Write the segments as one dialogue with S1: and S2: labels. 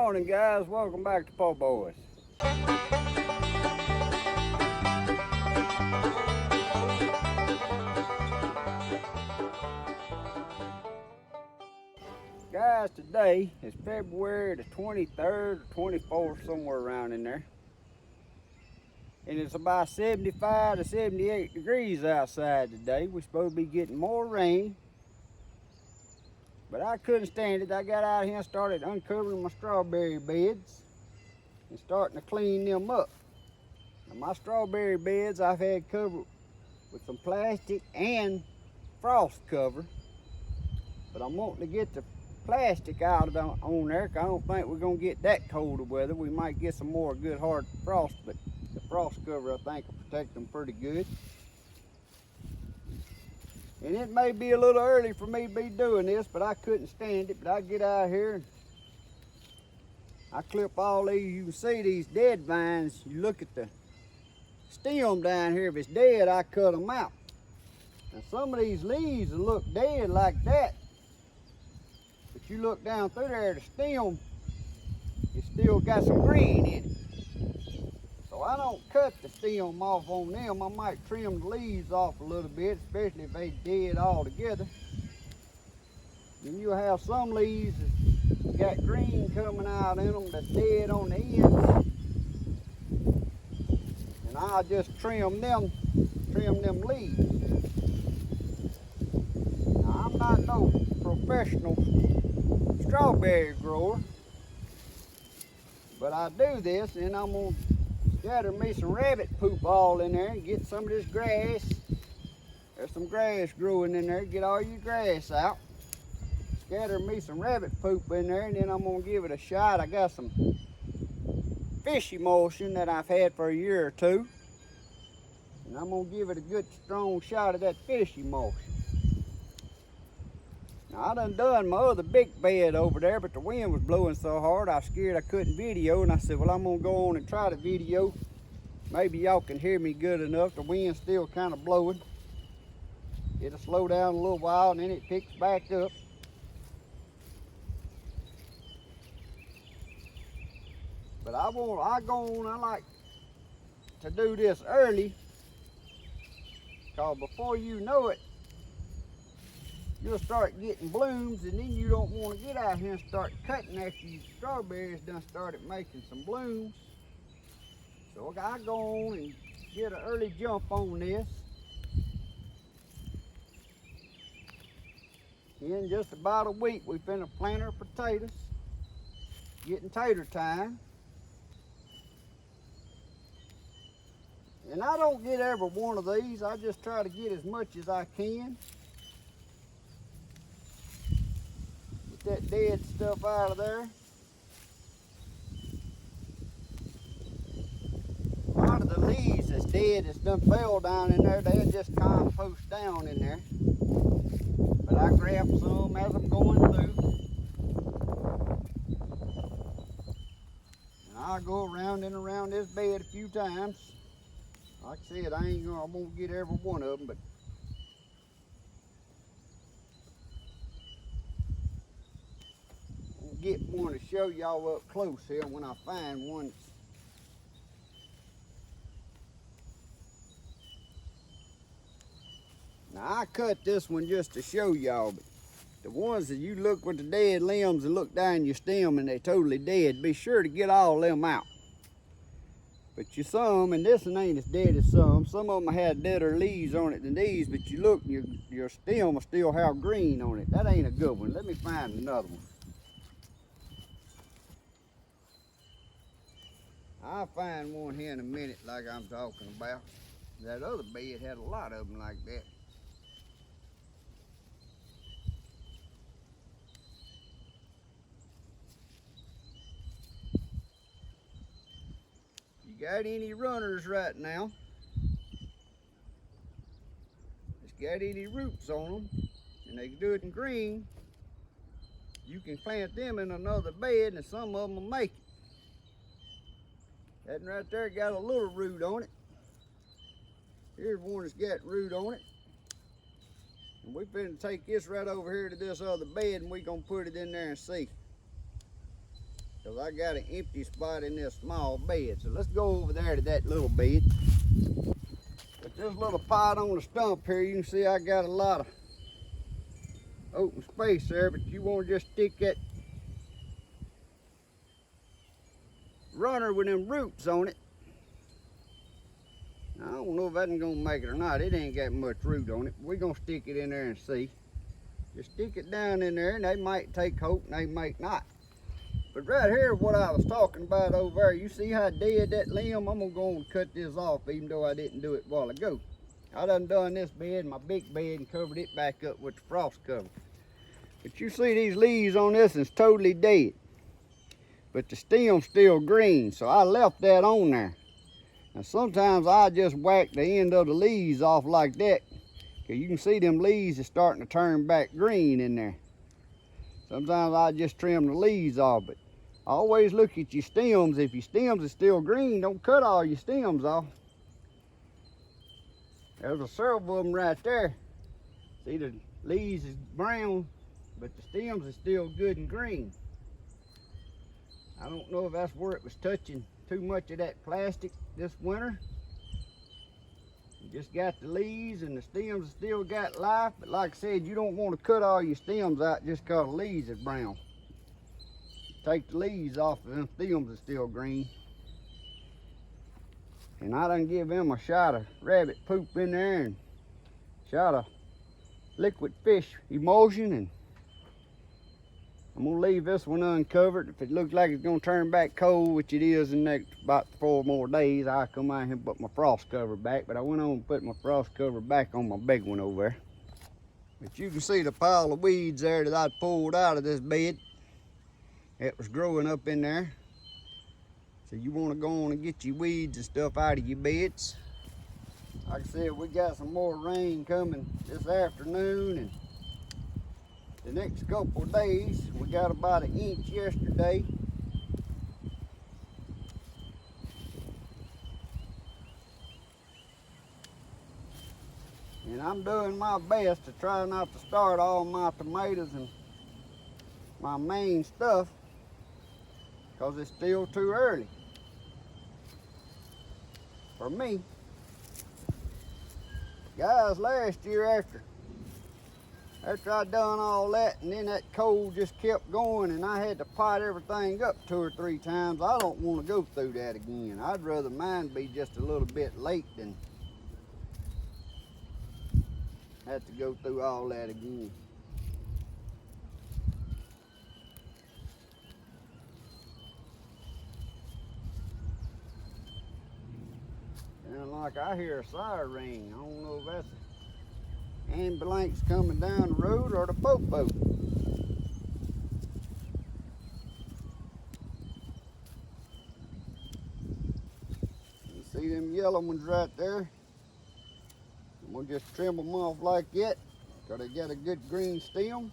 S1: Morning guys, welcome back to Poorboys. Guys, today is February the 23rd or 24th, somewhere around in there. And it's about 75 to 78 degrees outside today. We're supposed to be getting more rain. But I couldn't stand it. I got out here and started uncovering my strawberry beds and starting to clean them up. Now my strawberry beds I've had covered with some plastic and frost cover. But I'm wanting to get the plastic out of on there, because I don't think we're going to get that cold of weather. We might get some more good hard frost, but the frost cover I think will protect them pretty good. And it may be a little early for me to be doing this, but I couldn't stand it. But I get out here and I clip all these. You can see these dead vines. You look at the stem down here. If it's dead, I cut them out. Now some of these leaves will look dead like that, but you look down through there, the stem, it's still got some green in it. So I don't cut the stem off on them. I might trim the leaves off a little bit, especially if they dead all together. Then you'll have some leaves that got green coming out in them that's dead on the end. And I'll just trim them leaves. Now, I'm not no professional strawberry grower, but I do this, and I'm gonna gather me some rabbit poop all in there and get some of this grass. There's some grass growing in there. Get all your grass out. Scatter me some rabbit poop in there, and then I'm gonna give it a shot. I got some fish emulsion that I've had for a year or two, and I'm gonna give it a good strong shot of that fish emulsion. Now I done my other big bed over there, but the wind was blowing so hard I was scared I couldn't video, and I said, well, I'm gonna go on and try to video. Maybe y'all can hear me good enough. The wind's still kind of blowing. It'll slow down a little while and then it picks back up. But I like to do this early, because before you know it, you'll start getting blooms, and then you don't want to get out here and start cutting after your strawberries done started making some blooms. So I go on and get an early jump on this. In just about a week, we finna plant our potatoes, getting tater time. And I don't get every one of these. I just try to get as much as I can. That dead stuff out of there. A lot of the leaves that's dead that's done fell down in there, they'll just compost down in there. But I grab some as I'm going through. And I'll go around and around this bed a few times. Like I said, I won't get every one of them, but get one to show y'all up close here when I find one. Now I cut this one just to show y'all, but the ones that you look with the dead limbs and look down your stem and they're totally dead, be sure to get all them out. But you some, and this one ain't as dead as some of them had deader leaves on it than these, but you look, your stem will still have green on it. That ain't a good one. Let me find another one. I'll find one here in a minute like I'm talking about. That other bed had a lot of them like that. You got any runners right now? It's got any roots on them, and they good and green, you can plant them in another bed and some of them will make it. That one right there got a little root on it. Here's one that's got root on it. And we're finna take this right over here to this other bed, and we're gonna put it in there and see. because I got an empty spot in this small bed. So let's go over there to that little bed. With this little pot on the stump here, you can see I got a lot of open space there, but you want to just stick that runner with them roots on it. Now, I don't know if that's gonna make it or not. It ain't got much root on it. We're gonna stick it in there and see. Just stick it down in there and they might take hold and they might not. But right here, what I was talking about over there, you see how dead that limb? I'm gonna go and cut this off even though I didn't do it a while ago. I done this bed, my big bed, and covered it back up with the frost cover. But you see these leaves on this is totally dead. But the stem's still green, so I left that on there. Now sometimes I just whack the end of the leaves off like that, because you can see them leaves is starting to turn back green in there. Sometimes I just trim the leaves off, but always look at your stems. If your stems are still green, don't cut all your stems off. There's a several of them right there. See, the leaves is brown, but the stems are still good and green. I don't know if that's where it was touching too much of that plastic this winter. You just got the leaves and the stems still got life, but like I said, you don't want to cut all your stems out just because the leaves are brown. Take the leaves off of them stems are still green. And I done give them a shot of rabbit poop in there and shot of liquid fish emulsion, and I'm gonna leave this one uncovered. If it looks like it's gonna turn back cold, which it is in the next about 4 more days, I'll come out here and put my frost cover back. But I went on and put my frost cover back on my big one over there. But you can see the pile of weeds there that I pulled out of this bed. It was growing up in there. So you wanna go on and get your weeds and stuff out of your beds. Like I said, we got some more rain coming this afternoon, and the next couple of days. We got about 1 inch yesterday. And I'm doing my best to try not to start all my tomatoes and my main stuff because it's still too early for me. Guys, last year after I done all that, and then that cold just kept going and I had to pot everything up 2 or 3 times, I don't want to go through that again. I'd rather mine be just a little bit late than have to go through all that again. And like I hear a siren. I don't know if that's an ambulance coming down the road or the popo. You see them yellow ones right there? I'm gonna just trim them off like that because they got a good green stem.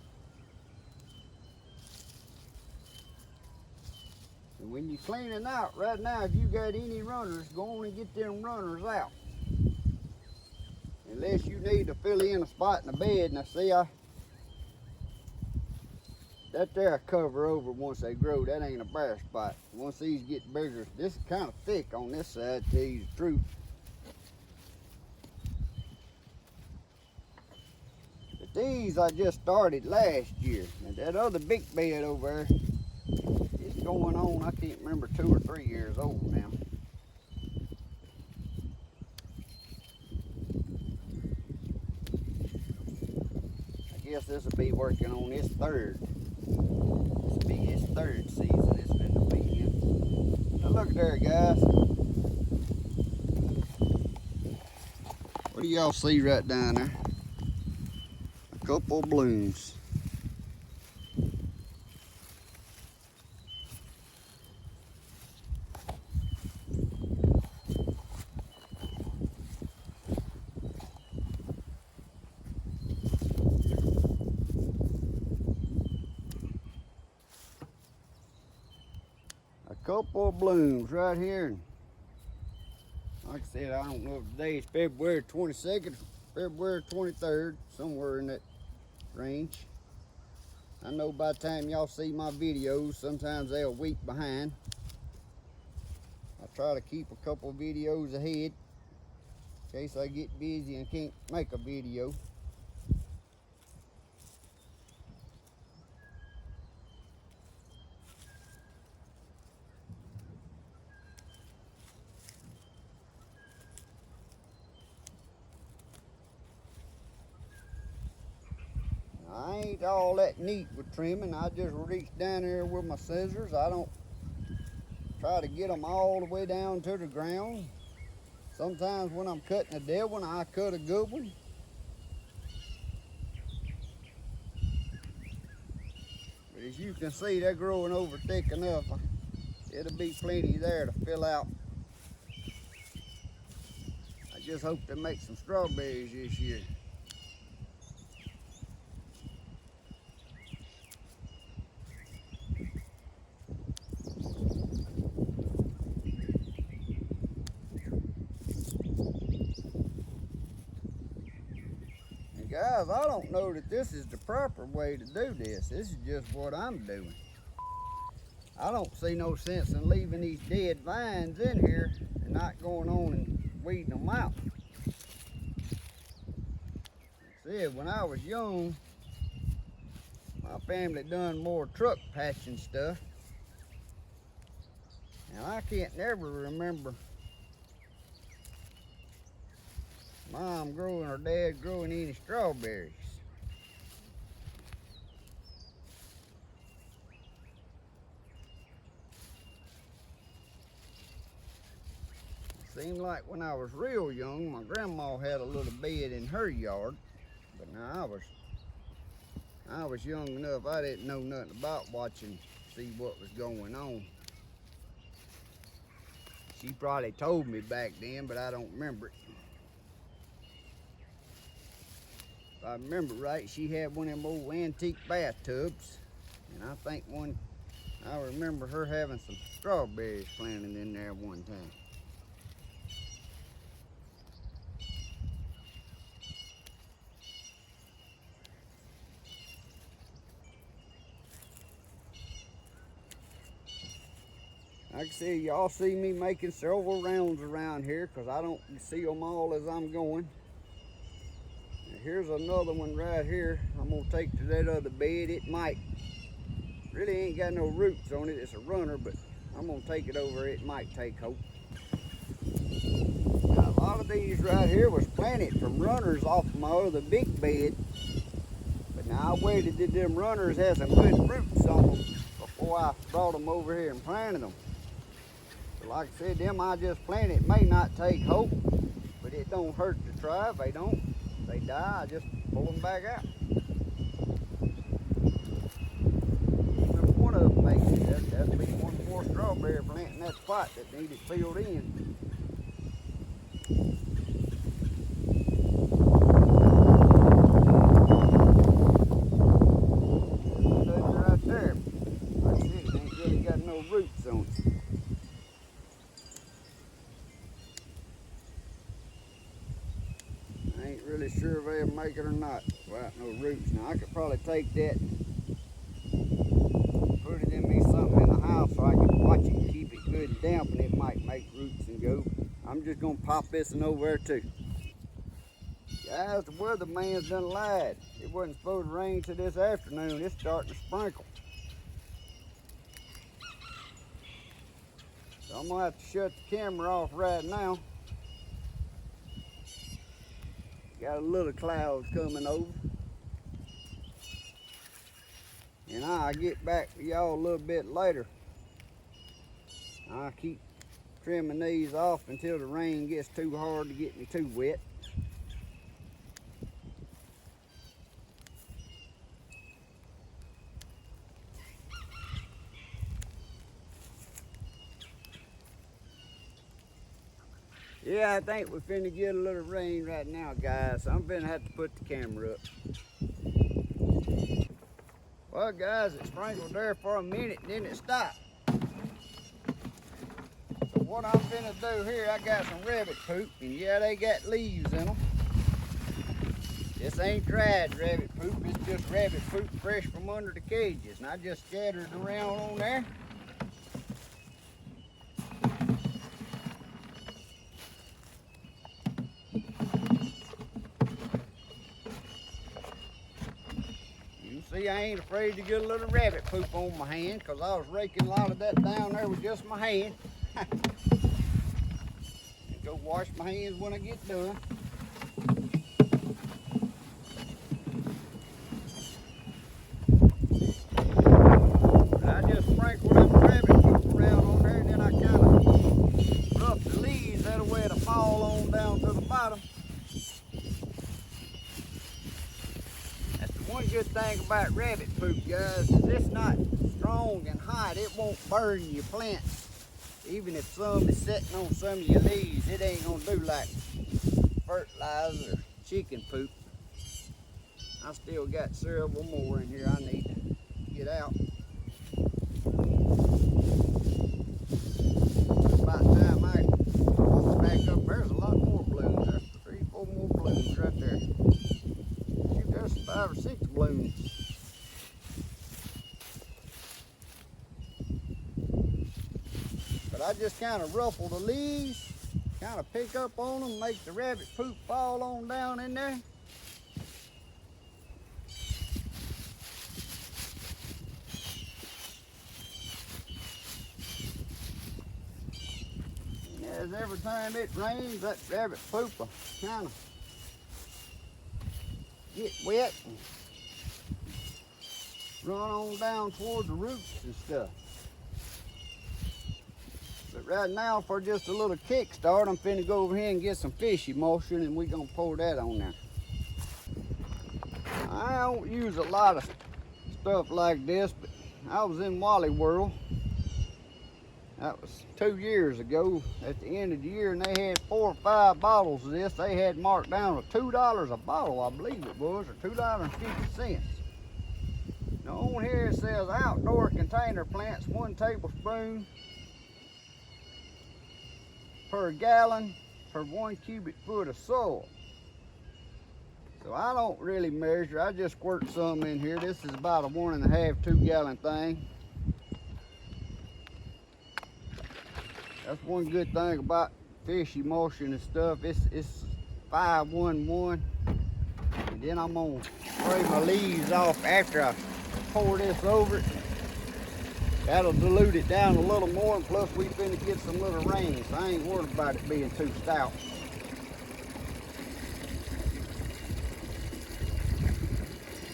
S1: And when you're cleaning out right now, if you got any runners, go on and get them runners out. Unless you need to fill in a spot in the bed. Now see, that there I cover over once they grow. That ain't a bare spot. Once these get bigger, this is kind of thick on this side, to tell you the truth. But these I just started last year. And that other big bed over there, it's going on, I can't remember, 2 or 3 years old now. I guess this will be working on its third. This will be its 3rd season it's been to be in. Now look there, guys. What do y'all see right down there? A couple of blooms. Couple of blooms right here. Like I said, I don't know if today is February 22nd, February 23rd, somewhere in that range. I know by the time y'all see my videos, sometimes they're a week behind. I try to keep a couple videos ahead in case I get busy and can't make a video. I ain't all that neat with trimming. I just reach down there with my scissors. I don't try to get them all the way down to the ground. Sometimes when I'm cutting a dead one, I cut a good one. But as you can see, they're growing over thick enough. It'll be plenty there to fill out. I just hope they make some strawberries this year. Guys, I don't know that this is the proper way to do this. This is just what I'm doing. I don't see no sense in leaving these dead vines in here and not going on and weeding them out. Like I said, when I was young, my family done more truck patching stuff. And I can't never remember Mom growing or Dad growing any strawberries. It seemed like when I was real young, my grandma had a little bed in her yard. But now I was young enough, I didn't know nothing about watching, see what was going on. She probably told me back then, but I don't remember it. If I remember right, she had one of them old antique bathtubs, and I think I remember her having some strawberries planted in there one time. Like I said, y'all see me making several rounds around here because I don't see them all as I'm going. Here's another one right here. I'm gonna take to that other bed. It might, really ain't got no roots on it. It's a runner, but I'm gonna take it over. It might take hope. Now, a lot of these right here was planted from runners off my other big bed. But now I waited till them runners had some good roots on them before I brought them over here and planted them. So like I said, them I just planted may not take hope, but it don't hurt to try. If they don't, they die, I just pull them back out. One of them makes it. That'd be one more strawberry plant in that spot that needed filled in. That's right there. Like I said, it ain't really got no roots on it. Really sure if they'll make it or not without no roots. Now I could probably take that, put it in me something in the house so I can watch it and keep it good and damp, and it might make roots and go. I'm just gonna pop this one over there too. Guys, the weatherman's done lied. It wasn't supposed to rain till this afternoon. It's starting to sprinkle. So I'm gonna have to shut the camera off right now. Got a little clouds coming over. And I'll get back with y'all a little bit later. I'll keep trimming these off until the rain gets too hard to get me too wet. Yeah, I think we're finna get a little rain right now, guys. So I'm finna have to put the camera up. Well, guys, it sprinkled there for a minute and then it stopped. So what I'm finna do here, I got some rabbit poop, and yeah, they got leaves in them. This ain't dried rabbit poop, it's just rabbit poop fresh from under the cages. And I just scattered it around on there. You see, I ain't afraid to get a little rabbit poop on my hand because I was raking a lot of that down there with just my hand. And go wash my hands when I get done. Good thing about rabbit poop, guys, is it's not strong and hot. It won't burn your plants. Even if some is sitting on some of your leaves, it ain't gonna do like fertilizer or chicken poop. I still got several more in here I need to get out. About time I walk back up, there's a lot more blooms. There's 3, 4 more blooms right there. There's 5 or 6 blooms. But I just kind of ruffle the leaves, kind of pick up on them, make the rabbit poop fall on down in there. And as every time it rains, that rabbit poop will kind of get wet and run on down toward the roots and stuff. But right now, for just a little kickstart, I'm finna go over here and get some fish emulsion and we're gonna pour that on there. I don't use a lot of stuff like this, but I was in Wally World. That was 2 years ago at the end of the year, and they had 4 or 5 bottles of this. They had marked down to $2 a bottle, I believe it was, or $2.50. Now on here it says outdoor container plants, 1 tablespoon per gallon per 1 cubic foot of soil. So I don't really measure, I just squirt some in here. This is about a 1.5, 2 gallon thing. That's one good thing about fish emulsion and stuff. It's 5-1-1. And then I'm gonna spray my leaves off after I pour this over it. That'll dilute it down a little more, and plus we finna get some little rain, so I ain't worried about it being too stout.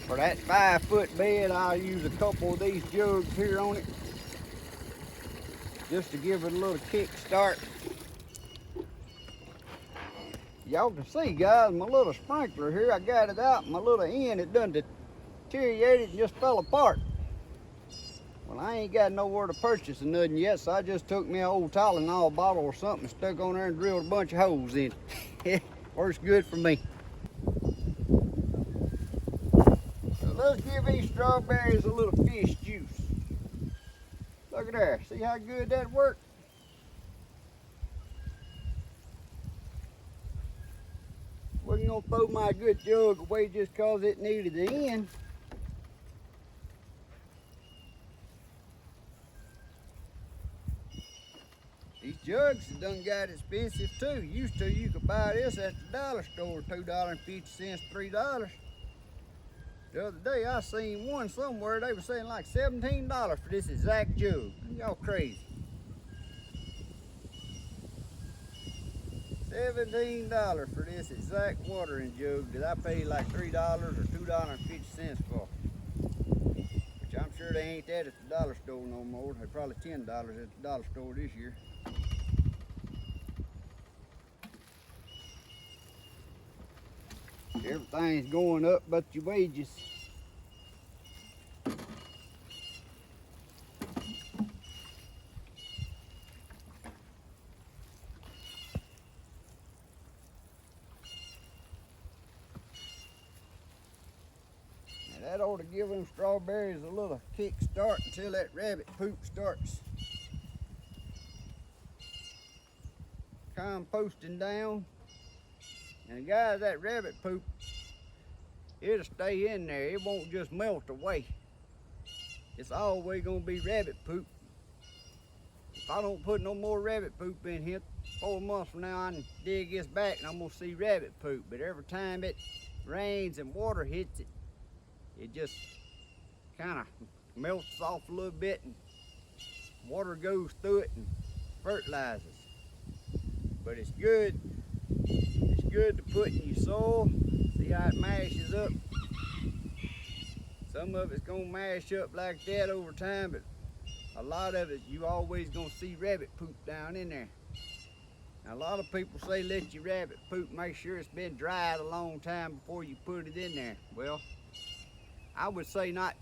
S1: For that 5-foot bed, I'll use a couple of these jugs here on it, just to give it a little kick start. Y'all can see, guys, my little sprinkler here, I got it out, my little end, it done deteriorated and just fell apart. Well, I ain't got nowhere to purchase or nothing yet, so I just took me an old Tylenol bottle or something, stuck on there and drilled a bunch of holes in it. Works good for me. So let's give these strawberries a little fish juice. Look at there, see how good that worked? Wasn't gonna throw my good jug away just cause it needed the end. These jugs have done got expensive too. Used to, you could buy this at the dollar store, $2.50, $3. The other day I seen one somewhere, they were saying like $17 for this exact jug. Y'all crazy. $17 for this exact watering jug that I paid like $3 or $2.50 for. Which I'm sure they ain't that at the dollar store no more. They're probably $10 at the dollar store this year. Everything's going up but your wages. Now that ought to give them strawberries a little kick start until that rabbit poop starts composting down. And guys, that rabbit poop it'll stay in there. It won't just melt away. It's always gonna be rabbit poop. If I don't put no more rabbit poop in here, 4 months from now I can dig this back and I'm gonna see rabbit poop. But every time it rains and water hits it, it just kind of melts off a little bit and water goes through it and fertilizes. But it's good. It's good to put in your soil. See how it mashes up? Some of it's gonna mash up like that over time, but a lot of it, you always gonna see rabbit poop down in there. Now, a lot of people say let your rabbit poop, make sure it's been dried a long time before you put it in there. Well, I would say not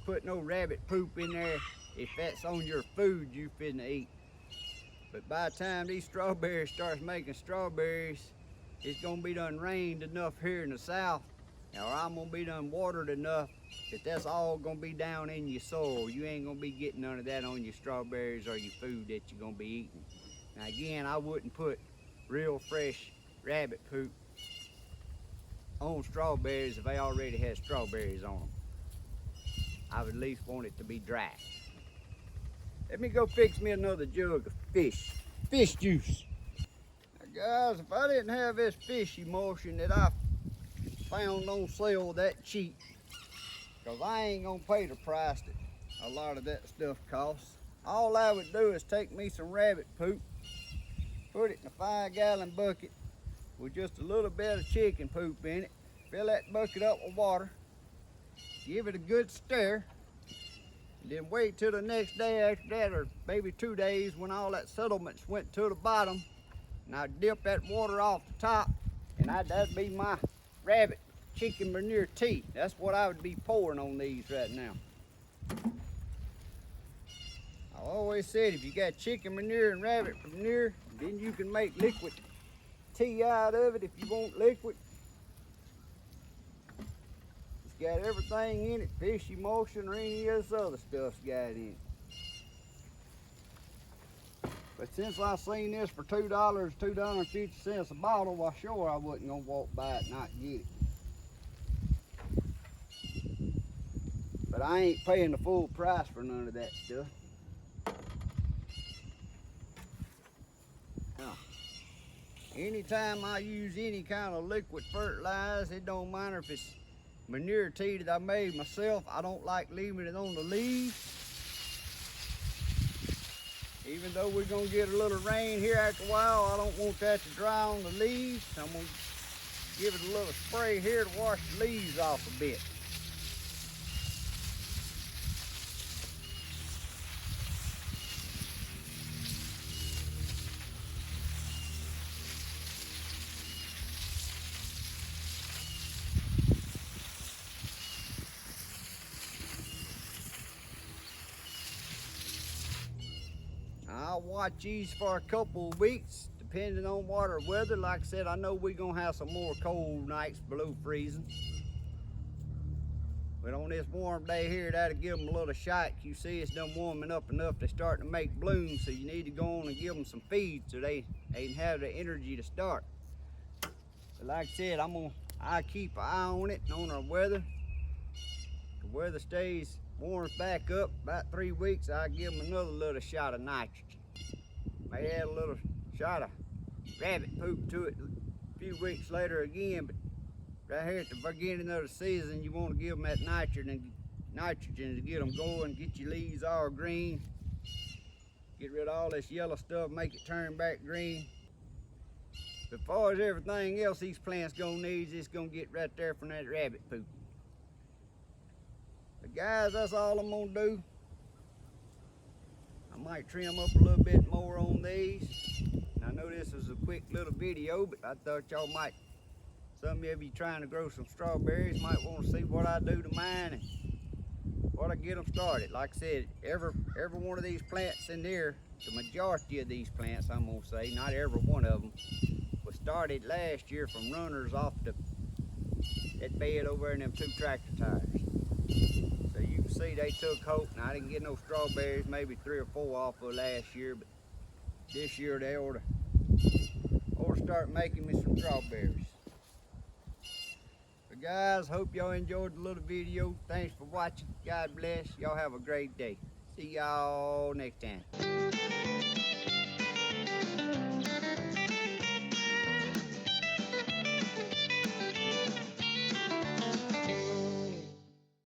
S1: put no rabbit poop in there if that's on your food you finna eat. But by the time these strawberries starts making strawberries, it's gonna be done rained enough here in the south, or I'm gonna be done watered enough that that's all gonna be down in your soil. You ain't gonna be getting none of that on your strawberries or your food that you're gonna be eating. Now again, I wouldn't put real fresh rabbit poop on strawberries if they already had strawberries on them. I would at least want it to be dry. Let me go fix me another jug of fish juice. Now guys, if I didn't have this fish emulsion that I found on sale that cheap, because I ain't gonna pay the price that a lot of that stuff costs, all I would do is take me some rabbit poop, put it in a 5-gallon bucket with just a little bit of chicken poop in it, fill that bucket up with water, give it a good stir, and then wait till the next day after that, or maybe 2 days, when all that settlements went to the bottom, and I'd dip that water off the top, and that'd be my rabbit chicken manure tea. That's what I would be pouring on these right now. I always said if you got chicken manure and rabbit manure, then you can make liquid tea out of it if you want liquid. It's got everything in it, fish emulsion or any of this other stuff's got in it. But since I seen this for $2, $2.50 a bottle, well sure I wasn't gonna walk by it and not get it. But I ain't paying the full price for none of that stuff. Now, anytime I use any kind of liquid fertilizer, it don't matter if it's manure tea that I made myself, I don't like leaving it on the leaves. Even though we're gonna get a little rain here after a while, I don't want that to dry on the leaves. I'm gonna give it a little spray here to wash the leaves off a bit. I'll watch these for a couple of weeks, depending on water weather. Like I said, I know we're gonna have some more cold nights below freezing. But on this warm day here, that'll give them a little shot. You see it's done warming up enough, they're starting to make blooms, so you need to go on and give them some feed so they can have the energy to start. But like I said, I keep an eye on it and on our weather. The weather stays warms back up about 3 weeks, I give them another little shot of nitrogen. May add a little shot of rabbit poop to it a few weeks later again, but right here at the beginning of the season, you want to give them that nitrogen to get them going, get your leaves all green, get rid of all this yellow stuff, make it turn back green. But as far as everything else these plants gonna need, it's gonna get right there from that rabbit poop. But guys, that's all I'm gonna do. I might trim up a little bit more on these. And I know this is a quick little video, but I thought y'all might, some of you trying to grow some strawberries might want to see what I do to mine and what I get them started. Like I said, every one of these plants in there, the majority of these plants, I'm gonna say, not every one of them, was started last year from runners off that bed over there in them 2 tractor tires. So you can see they took hope. Now I didn't get no strawberries, maybe 3 or 4 off of last year, but this year they ought to start making me some strawberries. But guys, hope y'all enjoyed the little video. Thanks for watching. God bless. Y'all have a great day. See y'all next time.